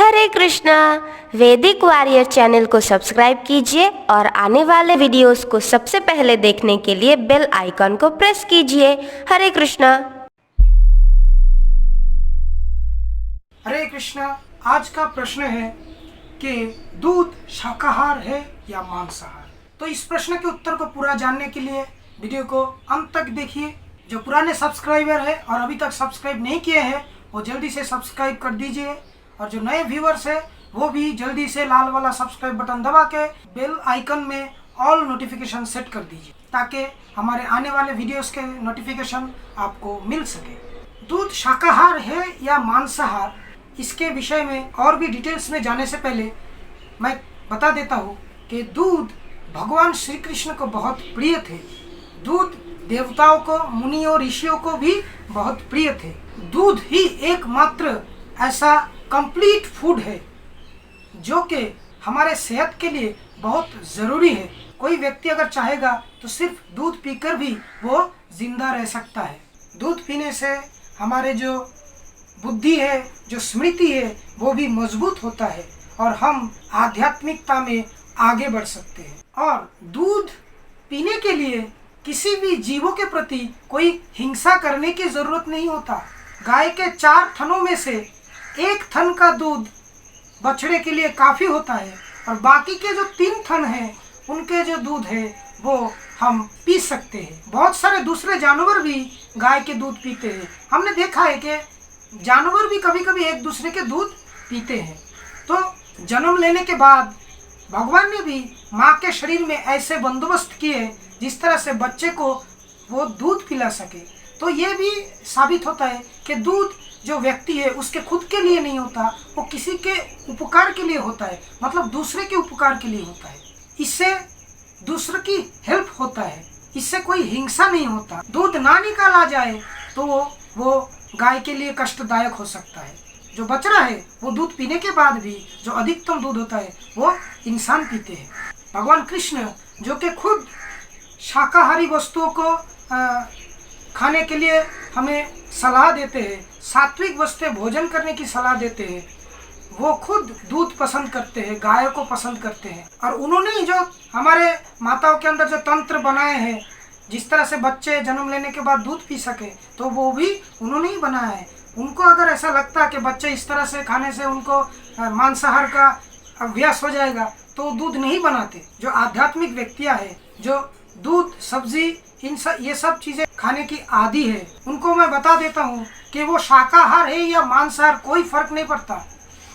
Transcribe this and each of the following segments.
हरे कृष्णा। वैदिक warrior channel को subscribe कीजिए और आने वाले वीडियोस को सबसे पहले देखने के लिए बेल आइकन को प्रेस कीजिए। हरे कृष्णा। हरे कृष्णा। आज का प्रश्न है कि दूध शाकाहार है या मांसाहार। तो इस प्रश्न के उत्तर को पूरा जानने के लिए वीडियो को अंत तक देखिए। जो पुराने सब्सक्राइबर है और अभी तक सब्सक्राइब नहीं किए हैं वो जल्दी से सब्सक्राइब कर दीजिए, और जो नए व्यूअर्स है वो भी जल्दी से लाल वाला सब्सक्राइब बटन दबा के बेल आइकन में ऑल नोटिफिकेशन सेट कर दीजिए, ताकि हमारे आने वाले वीडियोस के नोटिफिकेशन आपको मिल सके। दूध शाकाहार है या मांसाहार, इसके विषय में और भी डिटेल्स में जाने से पहले मैं बता देता हूँ कि दूध भगवान श्री कृष्ण को बहुत प्रिय थे। दूध देवताओं को, मुनियों, ऋषियों को भी बहुत प्रिय थे। दूध ही एकमात्र ऐसा कंप्लीट फूड है जो कि हमारे सेहत के लिए बहुत ज़रूरी है। कोई व्यक्ति अगर चाहेगा तो सिर्फ दूध पीकर भी वो जिंदा रह सकता है। दूध पीने से हमारे जो बुद्धि है, जो स्मृति है, वो भी मजबूत होता है और हम आध्यात्मिकता में आगे बढ़ सकते हैं। और दूध पीने के लिए किसी भी जीवों के प्रति कोई हिंसा करने की ज़रूरत नहीं होता। गाय के 4 थनों में से 1 थन का दूध बछड़े के लिए काफ़ी होता है, और बाकी के जो 3 थन हैं उनके जो दूध है वो हम पी सकते हैं। बहुत सारे दूसरे जानवर भी गाय के दूध पीते हैं। हमने देखा है कि जानवर भी कभी कभी एक दूसरे के दूध पीते हैं। तो जन्म लेने के बाद भगवान ने भी माँ के शरीर में ऐसे बंदोबस्त किए जिस तरह से बच्चे को वो दूध पिला सके। तो ये भी साबित होता है कि दूध जो व्यक्ति है उसके खुद के लिए नहीं होता, वो किसी के उपकार के लिए होता है, मतलब दूसरे के उपकार के लिए होता है। इससे दूसरे की हेल्प होता है, इससे कोई हिंसा नहीं होता। दूध ना निकाला जाए तो वो गाय के लिए कष्टदायक हो सकता है। जो बछड़ा है वो दूध पीने के बाद भी जो अधिकतम दूध होता है वो इंसान पीते हैं। भगवान कृष्ण जो कि खुद शाकाहारी वस्तुओं को खाने के लिए हमें सलाह देते हैं, सात्विक वस्तुएं भोजन करने की सलाह देते हैं, वो खुद दूध पसंद करते हैं, गाय को पसंद करते हैं। और उन्होंने ही जो हमारे माताओं के अंदर जो तंत्र बनाए हैं, जिस तरह से बच्चे जन्म लेने के बाद दूध पी सके, तो वो भी उन्होंने ही बनाया है। उनको अगर ऐसा लगता है कि बच्चे इस तरह से खाने से उनको मांसाहार का अभ्यास हो जाएगा तो दूध नहीं बनाते। जो आध्यात्मिक व्यक्तियाँ हैं, जो दूध, सब्जी, ये सब चीज़ें खाने की आदी है, उनको मैं बता देता हूँ कि वो शाकाहार है या मांसाहार कोई फर्क नहीं पड़ता।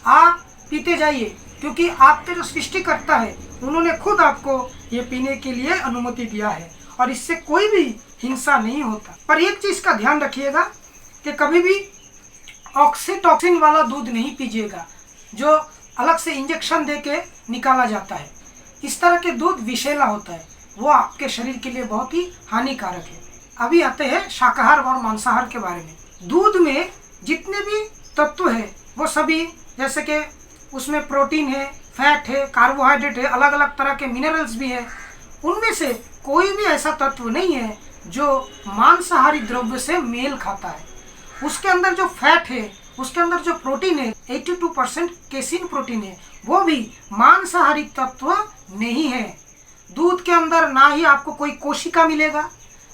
आप पीते जाइए, क्योंकि आपके जो सृष्टिकर्ता है उन्होंने खुद आपको ये पीने के लिए अनुमति दिया है और इससे कोई भी हिंसा नहीं होता। पर एक चीज़ का ध्यान रखिएगा कि कभी भी ऑक्सीटॉक्सिन वाला दूध नहीं पीजिएगा, जो अलग से इंजेक्शन दे के निकाला जाता है। इस तरह के दूध विषैला होता है, वो आपके शरीर के लिए बहुत ही हानिकारक है। अभी आते हैं शाकाहार और मांसाहार के बारे में। दूध में जितने भी तत्व है वो सभी, जैसे कि उसमें प्रोटीन है, फैट है, कार्बोहाइड्रेट है, अलग अलग तरह के मिनरल्स भी है, उनमें से कोई भी ऐसा तत्व नहीं है जो मांसाहारी द्रव्य से मेल खाता है। उसके अंदर जो फैट है, उसके अंदर जो प्रोटीन है, 82% केसिन प्रोटीन है, वो भी मांसाहारी तत्व नहीं है। दूध के अंदर ना ही आपको कोई कोशिका मिलेगा,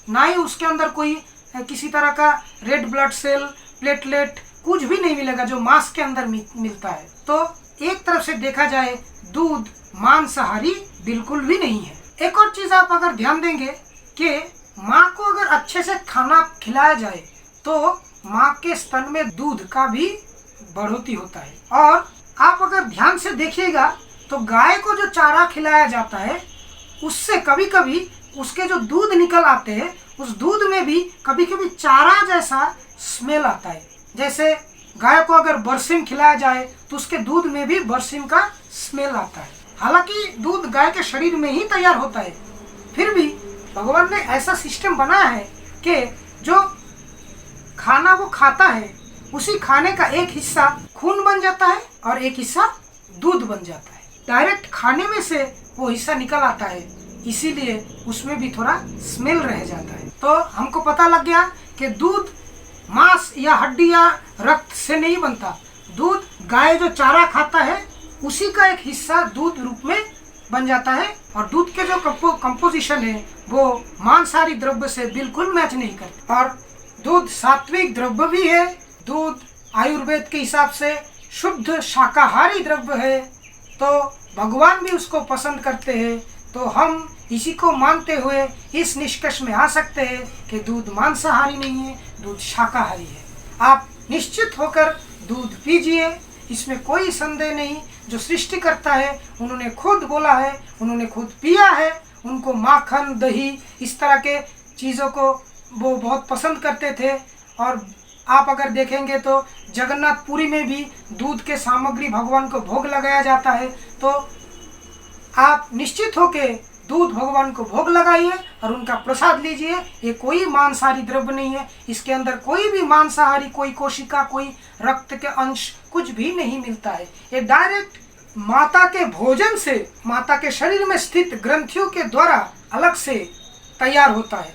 ना ही उसके अंदर कोई किसी तरह का रेड ब्लड सेल, प्लेटलेट, कुछ भी नहीं मिलेगा जो मांस के अंदर मिलता है। तो एक तरफ से देखा जाए दूध मांसाहारी बिल्कुल भी नहीं है। एक और चीज़ आप अगर ध्यान देंगे कि माँ को अगर अच्छे से खाना खिलाया जाए तो माँ के स्तन में दूध का भी बढ़ोतरी होता है। और आप अगर ध्यान से देखिएगा तो गाय को जो चारा खिलाया जाता है उससे कभी कभी उसके जो दूध निकल आते हैं उस दूध में भी कभी कभी चारा जैसा स्मेल आता है। जैसे गाय को अगर बरसिम खिलाया जाए तो उसके दूध में भी बरसिम का स्मेल आता है। हालांकि दूध गाय के शरीर में ही तैयार होता है, फिर भी भगवान ने ऐसा सिस्टम बनाया है कि जो खाना वो खाता है उसी खाने का एक हिस्सा खून बन जाता है और एक हिस्सा दूध बन जाता है। डायरेक्ट खाने में से वो हिस्सा निकल आता है, इसीलिए उसमें भी थोड़ा स्मेल रह जाता है। तो हमको पता लग गया कि दूध मांस या हड्डी या रक्त से नहीं बनता, दूध गाय जो चारा खाता है उसी का एक हिस्सा दूध रूप में बन जाता है, और दूध के जो कंपोजिशन है वो मांसाहारी द्रव्य से बिल्कुल मैच नहीं करता। और दूध सात्विक द्रव्य भी है, दूध आयुर्वेद के हिसाब से शुद्ध शाकाहारी द्रव्य है, तो भगवान भी उसको पसंद करते हैं। तो हम इसी को मानते हुए इस निष्कर्ष में आ सकते हैं कि दूध मांसाहारी नहीं है, दूध शाकाहारी है। आप निश्चित होकर दूध पीजिए, इसमें कोई संदेह नहीं। जो सृष्टिकर्ता है उन्होंने खुद बोला है, उन्होंने खुद पिया है, उनको माखन दही इस तरह के चीज़ों को वो बहुत पसंद करते थे। और आप अगर देखेंगे तो जगन्नाथपुरी में भी दूध के सामग्री भगवान को भोग लगाया जाता है। तो आप निश्चित होके दूध भगवान को भोग लगाइए और उनका प्रसाद लीजिए। ये कोई मांसाहारी द्रव्य नहीं है, इसके अंदर कोई भी मांसाहारी कोई कोशिका कोई रक्त के अंश कुछ भी नहीं मिलता है। ये डायरेक्ट माता के भोजन से, माता के शरीर में स्थित ग्रंथियों के द्वारा अलग से तैयार होता है।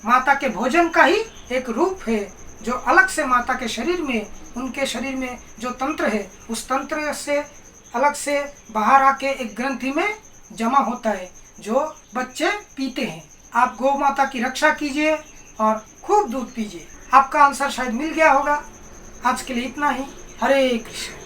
माता के भोजन का ही एक रूप है जो अलग से माता के शरीर में, उनके शरीर में जो तंत्र है उस तंत्र से अलग से बाहर आके एक ग्रंथि में जमा होता है जो बच्चे पीते हैं। आप गौ माता की रक्षा कीजिए और खूब दूध पीजिए। आपका आंसर शायद मिल गया होगा। आज के लिए इतना ही। हरे कृष्ण।